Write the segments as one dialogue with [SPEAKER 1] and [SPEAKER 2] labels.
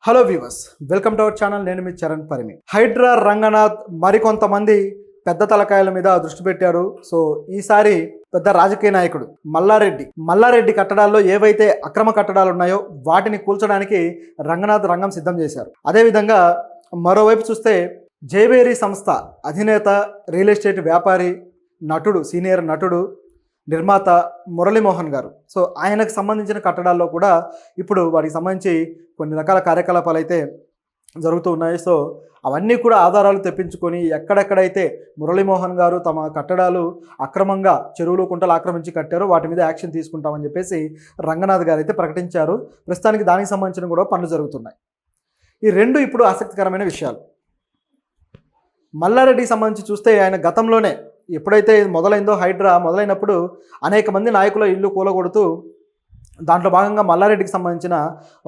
[SPEAKER 1] Hello viewers, welcome to our channel. నేను మీ చరణ్ పరిమి. హైడ్రా రంగనాథ్ మరికొంతమంది పెద్ద తలకాయల మీద దృష్టి పెట్టారు. సో ఈసారి పెద్ద రాజకీయ నాయకుడు మల్లారెడ్డి కట్టడాల్లో ఏవైతే అక్రమ కట్టడాలు ఉన్నాయో వాటిని కూల్చడానికి రంగనాథ్ రంగం సిద్ధం చేశారు. అదేవిధంగా మరోవైపు చూస్తే జైబేరీ సంస్థ అధినేత, రియల్ ఎస్టేట్ వ్యాపారి, నటుడు, సీనియర్ నటుడు, నిర్మాత మురళీమోహన్ గారు. సో ఆయనకు సంబంధించిన కట్టడాల్లో కూడా ఇప్పుడు వాటికి సంబంధించి కొన్ని రకాల కార్యకలాపాలు అయితే జరుగుతూ ఉన్నాయి. సో అవన్నీ కూడా ఆధారాలు తెప్పించుకొని ఎక్కడెక్కడైతే మురళీమోహన్ గారు తమ కట్టడాలు అక్రమంగా చెరువులు, కుంటలు ఆక్రమించి కట్టారో వాటి మీద యాక్షన్ తీసుకుంటామని చెప్పేసి రంగనాథ్ గారు అయితే ప్రకటించారు. ప్రస్తుతానికి దానికి సంబంధించిన కూడా పనులు జరుగుతున్నాయి. ఈ రెండు ఇప్పుడు ఆసక్తికరమైన విషయాలు. మల్లారెడ్డికి సంబంధించి చూస్తే ఆయన గతంలోనే ఎప్పుడైతే మొదలైందో, హైడ్రా మొదలైనప్పుడు అనేక మంది నాయకుల ఇల్లు కూలగొడుతూ దాంట్లో భాగంగా మల్లారెడ్డికి సంబంధించిన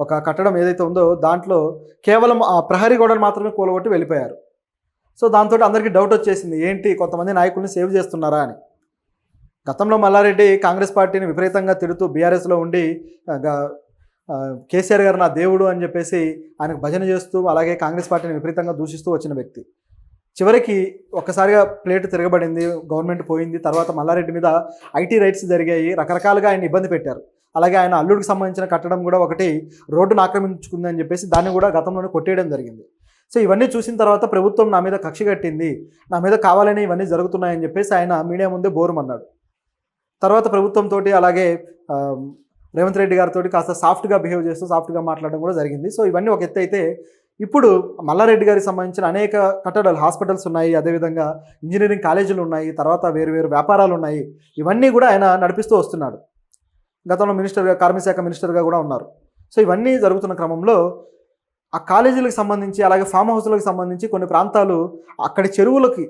[SPEAKER 1] ఒక కట్టడం ఏదైతే ఉందో దాంట్లో కేవలం ఆ ప్రహరీ గోడను మాత్రమే కూలగొట్టి వెళ్ళిపోయారు. సో దాంతో అందరికీ డౌట్ వచ్చేసింది, ఏంటి కొంతమంది నాయకుల్ని సేవ్ చేస్తున్నారా అని. గతంలో మల్లారెడ్డి కాంగ్రెస్ పార్టీని విపరీతంగా తిడుతూ బీఆర్ఎస్లో ఉండి కేసీఆర్ గారు నా దేవుడు అని చెప్పేసి ఆయనకు భజన చేస్తూ, అలాగే కాంగ్రెస్ పార్టీని విపరీతంగా దూషిస్తూ వచ్చిన వ్యక్తి. చివరికి ఒక్కసారిగా ప్లేట్ తిరగబడింది, గవర్నమెంట్ పోయింది. తర్వాత మల్లారెడ్డి మీద ఐటీ రైట్స్ జరిగాయి, రకరకాలుగా ఆయన ఇబ్బంది పెట్టారు. అలాగే ఆయన అల్లుడికి సంబంధించిన కట్టడం కూడా ఒకటి రోడ్డును ఆక్రమించుకుందని చెప్పేసి దాన్ని కూడా గతంలోనే కొట్టేయడం జరిగింది. సో ఇవన్నీ చూసిన తర్వాత ప్రభుత్వం నా మీద కక్ష కట్టింది, నా మీద కావాలని ఇవన్నీ జరుగుతున్నాయని చెప్పేసి ఆయన మీడియా ముందే బోరుమన్నాడు. తర్వాత ప్రభుత్వంతో అలాగే రేవంత్ రెడ్డి గారితో కాస్త సాఫ్ట్గా బిహేవ్ చేస్తూ సాఫ్ట్గా మాట్లాడడం కూడా జరిగింది. సో ఇవన్నీ ఒక ఎత్తు అయితే, ఇప్పుడు మల్లారెడ్డి గారికి సంబంధించిన అనేక కట్టడాలు, హాస్పిటల్స్ ఉన్నాయి, అదేవిధంగా ఇంజనీరింగ్ కాలేజీలు ఉన్నాయి, తర్వాత వేరు వ్యాపారాలు ఉన్నాయి. ఇవన్నీ కూడా ఆయన నడిపిస్తూ వస్తున్నాడు. గతంలో మినిస్టర్గా, కార్మిక శాఖ మినిస్టర్గా కూడా ఉన్నారు. సో ఇవన్నీ జరుగుతున్న క్రమంలో ఆ కాలేజీలకు సంబంధించి, అలాగే ఫామ్ హౌస్లకు సంబంధించి కొన్ని ప్రాంతాలు అక్కడి చెరువులకి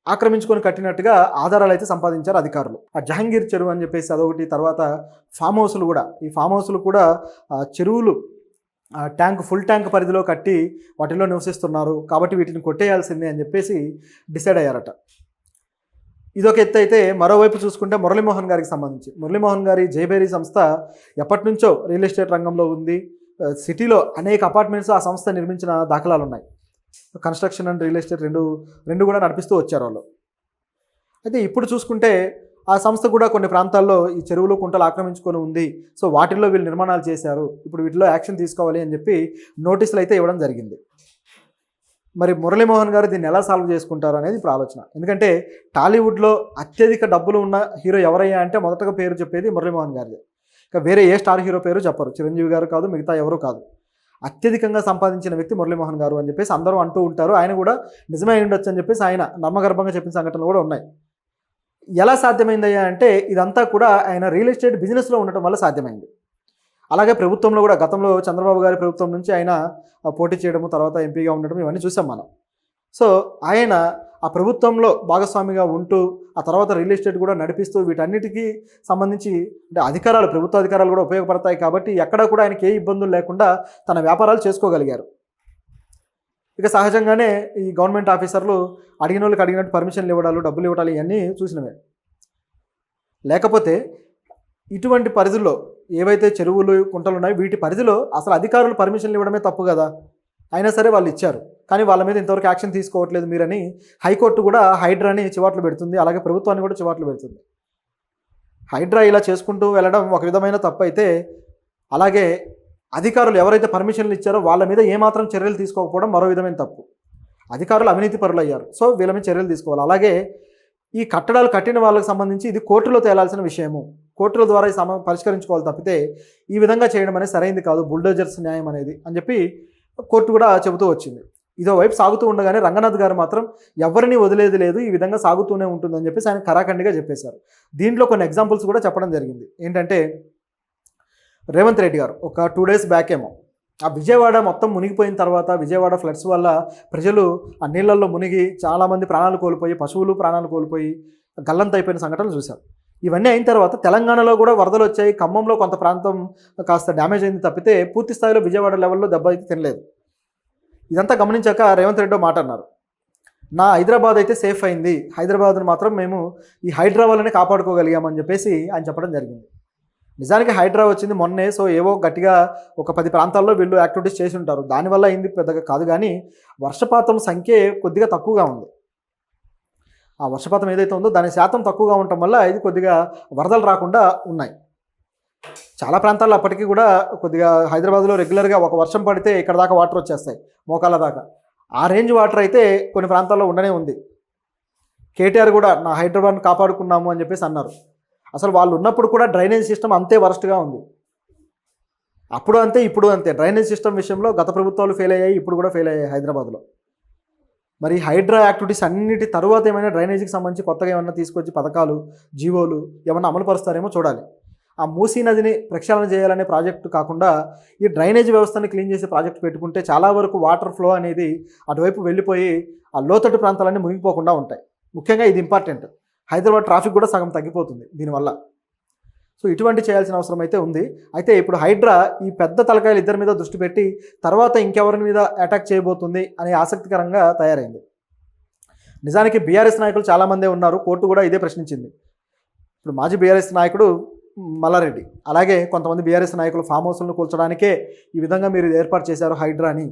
[SPEAKER 1] ఆక్రమించుకొని కట్టినట్టుగా ఆధారాలు అయితే సంపాదించారు అధికారులు. ఆ జహంగీర్ చెరువు అని చెప్పేసి అదొకటి, తర్వాత ఫామ్ హౌస్లు కూడా, ఈ ఫామ్ హౌస్లు కూడా చెరువులు ఫుల్ ట్యాంక్ పరిధిలో కట్టి వాటిలో నివసిస్తున్నారు, కాబట్టి వీటిని కొట్టేయాల్సిందే అని చెప్పేసి డిసైడ్ అయ్యారట. ఇదొక ఎత్తు అయితే, మరోవైపు చూసుకుంటే మురళీమోహన్ గారికి సంబంధించి, మురళీమోహన్ గారి జైబేరీ సంస్థ ఎప్పటి నుంచో రియల్ ఎస్టేట్ రంగంలో ఉంది. సిటీలో అనేక అపార్ట్మెంట్స్ ఆ సంస్థ నిర్మించిన దాఖలాలు ఉన్నాయి. కన్స్ట్రక్షన్ అండ్ రియల్ ఎస్టేట్ రెండు కూడా నడిపిస్తూ వచ్చారు వాళ్ళు. అయితే ఇప్పుడు చూసుకుంటే ఆ సంస్థ కూడా కొన్ని ప్రాంతాల్లో ఈ చెరువులు, కుంటలు ఆక్రమించుకొని ఉంది. సో వాటిల్లో వీళ్ళు నిర్మాణాలు చేశారు, ఇప్పుడు వీటిలో యాక్షన్ తీసుకోవాలి అని చెప్పి నోటీసులు అయితే ఇవ్వడం జరిగింది. మరి మురళీమోహన్ గారు దీన్ని ఎలా సాల్వ్ చేసుకుంటారు అనేది ఇప్పుడు ఆలోచన. ఎందుకంటే టాలీవుడ్లో అత్యధిక డబ్బులు ఉన్న హీరో ఎవరయ్యా అంటే మొదటగా పేరు చెప్పేది మురళీమోహన్ గారిది. ఇంకా వేరే ఏ స్టార్ హీరో పేరు చెప్పరు. చిరంజీవి గారు కాదు, మిగతా ఎవరు కాదు. అత్యధికంగా సంపాదించిన వ్యక్తి మురళీమోహన్ గారు అని చెప్పేసి అందరూ అంటూ ఉంటారు. ఆయన కూడా నిజమే ఉండొచ్చు అని చెప్పేసి ఆయన నమ్మగర్భంగా చెప్పిన సంఘటనలు కూడా ఉన్నాయి. ఎలా సాధ్యమైందయ్యా అంటే ఇదంతా కూడా ఆయన రియల్ ఎస్టేట్ బిజినెస్లో ఉండటం వల్ల సాధ్యమైంది. అలాగే ప్రభుత్వంలో కూడా గతంలో చంద్రబాబు గారి ప్రభుత్వం నుంచి ఆయన పోటీ చేయడము, తర్వాత ఎంపీగా ఉండడం, ఇవన్నీ చూసాం మనం. సో ఆయన ఆ ప్రభుత్వంలో భాగస్వామిగా ఉంటూ ఆ తర్వాత రియల్ ఎస్టేట్ కూడా నడిపిస్తూ వీటన్నిటికీ సంబంధించి అంటే అధికారాలు, ప్రభుత్వ అధికారాలు కూడా ఉపయోగపడతాయి. కాబట్టి ఎక్కడా కూడా ఆయనకి ఏ ఇబ్బందులు లేకుండా తన వ్యాపారాలు చేసుకోగలిగారు. ఇక సహజంగానే ఈ గవర్నమెంట్ ఆఫీసర్లు అడిగిన వాళ్ళకి అడిగినట్టు పర్మిషన్లు ఇవ్వడాలు, డబ్బులు ఇవ్వడాలు ఇవన్నీ చూసినవే. లేకపోతే ఇటువంటి పరిధుల్లో ఏవైతే చెరువులు, కుంటలు ఉన్నాయో వీటి పరిధిలో అసలు అధికారులు పర్మిషన్లు ఇవ్వడమే తప్పు కదా. అయినా సరే వాళ్ళు ఇచ్చారు, కానీ వాళ్ళ మీద ఇంతవరకు యాక్షన్ తీసుకోవట్లేదు మీరని హైకోర్టు కూడా హైడ్రాని చివాట్లు పెడుతుంది, అలాగే ప్రభుత్వాన్ని కూడా చివాట్లు పెడుతుంది. హైడ్రా ఇలా చేసుకుంటూ వెళ్ళడం ఒక విధమైన తప్పు అయితే, అలాగే అధికారులు ఎవరైతే పర్మిషన్లు ఇచ్చారో వాళ్ళ మీద ఏమాత్రం చర్యలు తీసుకోకపోవడం మరో విధమైన తప్పు. అధికారులు అవినీతి పరులు అయ్యారు, సో వీళ్ళ మీద చర్యలు తీసుకోవాలి. అలాగే ఈ కట్టడాలు కట్టిన వాళ్ళకి సంబంధించి ఇది కోర్టులో తేలాల్సిన విషయము, కోర్టుల ద్వారా ఈ పరిష్కరించుకోవాలి తప్పితే ఈ విధంగా చేయడం అనేది సరైంది కాదు, బుల్డోజర్స్ న్యాయం అనేది అని చెప్పి కోర్టు కూడా చెబుతూ వచ్చింది. ఇదో వైపు సాగుతూ ఉండగానే రంగనాథ్ గారు మాత్రం ఎవరిని వదిలేది లేదు, ఈ విధంగా సాగుతూనే ఉంటుందని చెప్పేసి ఆయన ఖరాఖండిగా చెప్పేశారు. దీంట్లో కొన్ని ఎగ్జాంపుల్స్ కూడా చెప్పడం జరిగింది. ఏంటంటే రేవంత్ రెడ్డి గారు ఒక 2 days బ్యాక్ ఏమో ఆ విజయవాడ మొత్తం మునిగిపోయిన తర్వాత, విజయవాడ ఫ్లడ్స్ వల్ల ప్రజలు ఆ నీళ్ళల్లో మునిగి చాలామంది ప్రాణాలు కోల్పోయి, పశువులు ప్రాణాలు కోల్పోయి గల్లంత అయిపోయిన సంఘటనలు చూశారు. ఇవన్నీ అయిన తర్వాత తెలంగాణలో కూడా వరదలు వచ్చాయి, ఖమ్మంలో కొంత ప్రాంతం కాస్త డ్యామేజ్ అయింది తప్పితే పూర్తి స్థాయిలో విజయవాడ లెవెల్లో దెబ్బ అయితే తినలేదు. ఇదంతా గమనించాక రేవంత్ రెడ్డి మాట అన్నారు, నా హైదరాబాద్ అయితే సేఫ్ అయింది, హైదరాబాద్ను మాత్రం మేము ఈ హైడ్రా వల్లనే కాపాడుకోగలిగామని చెప్పేసి ఆయన చెప్పడం జరిగింది. నిజానికి హైడ్రా వచ్చింది మొన్నే. సో ఏవో గట్టిగా ఒక 10 ప్రాంతాల్లో వీళ్ళు యాక్టివిటీస్ చేసి ఉంటారు. దానివల్ల అయింది పెద్దగా కాదు కానీ వర్షపాతం సంఖ్య కొద్దిగా తక్కువగా ఉంది. ఆ వర్షపాతం ఏదైతే ఉందో దాని శాతం తక్కువగా ఉండటం వల్ల ఇది కొద్దిగా వరదలు రాకుండా ఉన్నాయి. చాలా ప్రాంతాల్లో అప్పటికీ కూడా కొద్దిగా హైదరాబాద్లో రెగ్యులర్గా ఒక వర్షం పడితే ఇక్కడ దాకా వాటర్ వచ్చేస్తాయి, మోకాళ్ళ దాకా. ఆ రేంజ్ వాటర్ అయితే కొన్ని ప్రాంతాల్లో ఉండనే ఉంది. కేటీఆర్ కూడా నా హైదరాబాద్ను కాపాడుకున్నాము అని చెప్పేసి అన్నారు. అసలు వాళ్ళు ఉన్నప్పుడు కూడా డ్రైనేజ్ సిస్టమ్ అంతే వరస్ట్గా ఉంది. అప్పుడు అంతే ఇప్పుడు అంతే. డ్రైనేజ్ సిస్టమ్ విషయంలో గత ప్రభుత్వాలు ఫెయిల్ అయ్యాయి, ఇప్పుడు కూడా ఫెయిల్ అయ్యాయి హైదరాబాద్లో. మరి హైడ్రా యాక్టివిటీస్ అన్నిటి తరువాత ఏమైనా డ్రైనేజీకి సంబంధించి కొత్తగా ఏమైనా తీసుకొచ్చి పథకాలు, జీవోలు ఏమైనా అమలు పరుస్తారేమో చూడాలి. ఆ మూసీ నదిని ప్రక్షాళన చేయాలనే ప్రాజెక్టు కాకుండా ఈ డ్రైనేజ్ వ్యవస్థని క్లీన్ చేసే ప్రాజెక్టు పెట్టుకుంటే చాలా వరకు వాటర్ ఫ్లో అనేది అటువైపు వెళ్ళిపోయి ఆ లోతట్టు ప్రాంతాలన్నీ మునిగిపోకుండా ఉంటాయి. ముఖ్యంగా ఇది ఇంపార్టెంట్. హైదరాబాద్ ట్రాఫిక్ కూడా సగం తగ్గిపోతుంది దీనివల్ల. సో ఇటువంటి చేయాల్సిన అవసరం అయితే ఉంది. అయితే ఇప్పుడు హైడ్రా ఈ పెద్ద తలకాయలు ఇద్దరి మీద దృష్టి పెట్టి తర్వాత ఇంకెవరి మీద అటాక్ చేయబోతుంది అనే ఆసక్తికరంగా తయారైంది. నిజానికి బీఆర్ఎస్ నాయకులు చాలామందే ఉన్నారు. కోర్టు కూడా ఇదే ప్రశ్నించింది. ఇప్పుడు మాజీ బీఆర్ఎస్ నాయకుడు మల్లారెడ్డి, అలాగే కొంతమంది బీఆర్ఎస్ నాయకులు ఫామ్ హౌస్లను కూల్చడానికే ఈ విధంగా మీరు ఏర్పాటు చేశారు హైడ్రాని,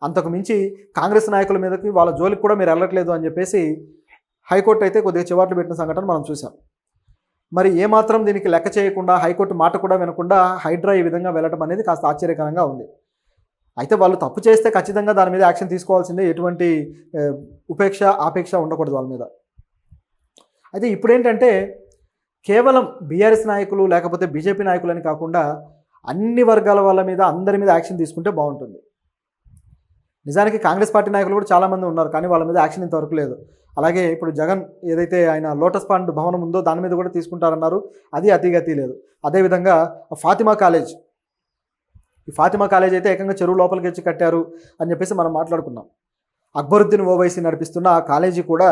[SPEAKER 1] అంతకు మించి కాంగ్రెస్ నాయకుల మీదకి వాళ్ళ జోలికి కూడా మీరు వెళ్ళట్లేదు అని చెప్పేసి హైకోర్టు అయితే కొద్దిగా చివాట్లు పెట్టిన సంఘటన మనం చూసాం. మరి ఏమాత్రం దీనికి లెక్క చేయకుండా హైకోర్టు మాట కూడా వినకుండా హైడ్రా ఈ విధంగా వెళ్ళటం అనేది కాస్త ఆశ్చర్యకరంగా ఉంది. అయితే వాళ్ళు తప్పు చేస్తే ఖచ్చితంగా దాని మీద యాక్షన్ తీసుకోవాల్సిందే, ఎటువంటి ఉపేక్ష ఆపేక్ష ఉండకూడదు వాళ్ళ మీద. అయితే ఇప్పుడేంటంటే కేవలం బీఆర్ఎస్ నాయకులు లేకపోతే బీజేపీ నాయకులని కాకుండా అన్ని వర్గాల వాళ్ళ మీద అందరి మీద యాక్షన్ తీసుకుంటే బాగుంటుంది. నిజానికి కాంగ్రెస్ పార్టీ నాయకులు కూడా చాలామంది ఉన్నారు, కానీ వాళ్ళ మీద యాక్షన్ ఇంతవరకు లేదు. అలాగే ఇప్పుడు జగన్ ఏదైతే ఆయన లోటస్ పాండ్ భవనం ఉందో దాని మీద కూడా తీసుకుంటారన్నారు, అది అతిగతి లేదు. అదేవిధంగా ఫాతిమా కాలేజ్, ఈ ఫాతిమా కాలేజ్ అయితే ఏకంగా చెరువు లోపలికి వచ్చి కట్టారు అని చెప్పేసి మనం మాట్లాడుకున్నాం. అక్బరుద్దీన్ ఓవైసీ నడిపిస్తున్న ఆ కాలేజీ కూడా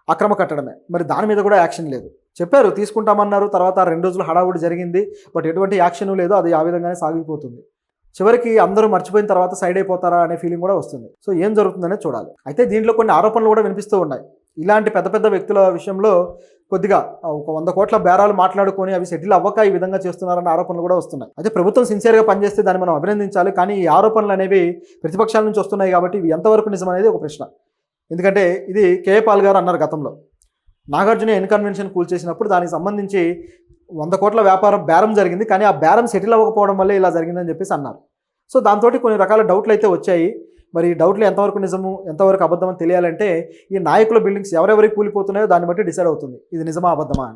[SPEAKER 1] అక్రమ కట్టడమే. మరి దాని మీద కూడా యాక్షన్ లేదు. చెప్పారు తీసుకుంటామన్నారు, తర్వాత 2 రోజులు హడావుడి జరిగింది, బట్ ఎటువంటి యాక్షన్ లేదు. అది ఆ విధంగానే సాగిపోతుంది. చివరికి అందరూ మర్చిపోయిన తర్వాత సైడ్ అయిపోతారా అనే ఫీలింగ్ కూడా వస్తుంది. సో ఏం జరుగుతుందనే చూడాలి. అయితే దీంట్లో కొన్ని ఆరోపణలు కూడా వినిపిస్తూ ఉన్నాయి. ఇలాంటి పెద్ద పెద్ద వ్యక్తుల విషయంలో కొద్దిగా ఒక 100 కోట్ల బేరాలు మాట్లాడుకొని అవి సెటిల్ అవ్వక ఈ విధంగా చేస్తున్నారన్న ఆరోపణలు కూడా వస్తున్నాయి. అయితే ప్రభుత్వం సిన్సియర్గా పనిచేస్తే దాన్ని మనం అభినందించాలి. కానీ ఈ ఆరోపణలు అనేవి ప్రతిపక్షాల నుంచి వస్తున్నాయి కాబట్టి ఇవి ఎంతవరకు నిజం అనేది ఒక ప్రశ్న. ఎందుకంటే ఇది కేఏ పాల్ గారు అన్నారు గతంలో, నాగార్జున ఎన్కన్వెన్షన్ కూల్చేసినప్పుడు దానికి సంబంధించి 100 కోట్ల వ్యాపారం బేరం జరిగింది, కానీ ఆ బేరం సెటిల్ అవ్వకపోవడం వల్లే ఇలా జరిగిందని చెప్పేసి అన్నారు. సో దాంతో కొన్ని రకాల డౌట్లు అయితే వచ్చాయి. మరి ఈ డౌట్లు ఎంతవరకు నిజము ఎంతవరకు అబద్ధమని తెలియాలంటే ఈ నాయకుల బిల్డింగ్స్ ఎవరెవరికి కూలిపోతున్నాయో దాన్ని బట్టి డిసైడ్ అవుతుంది ఇది నిజమా అబద్ధమా అని.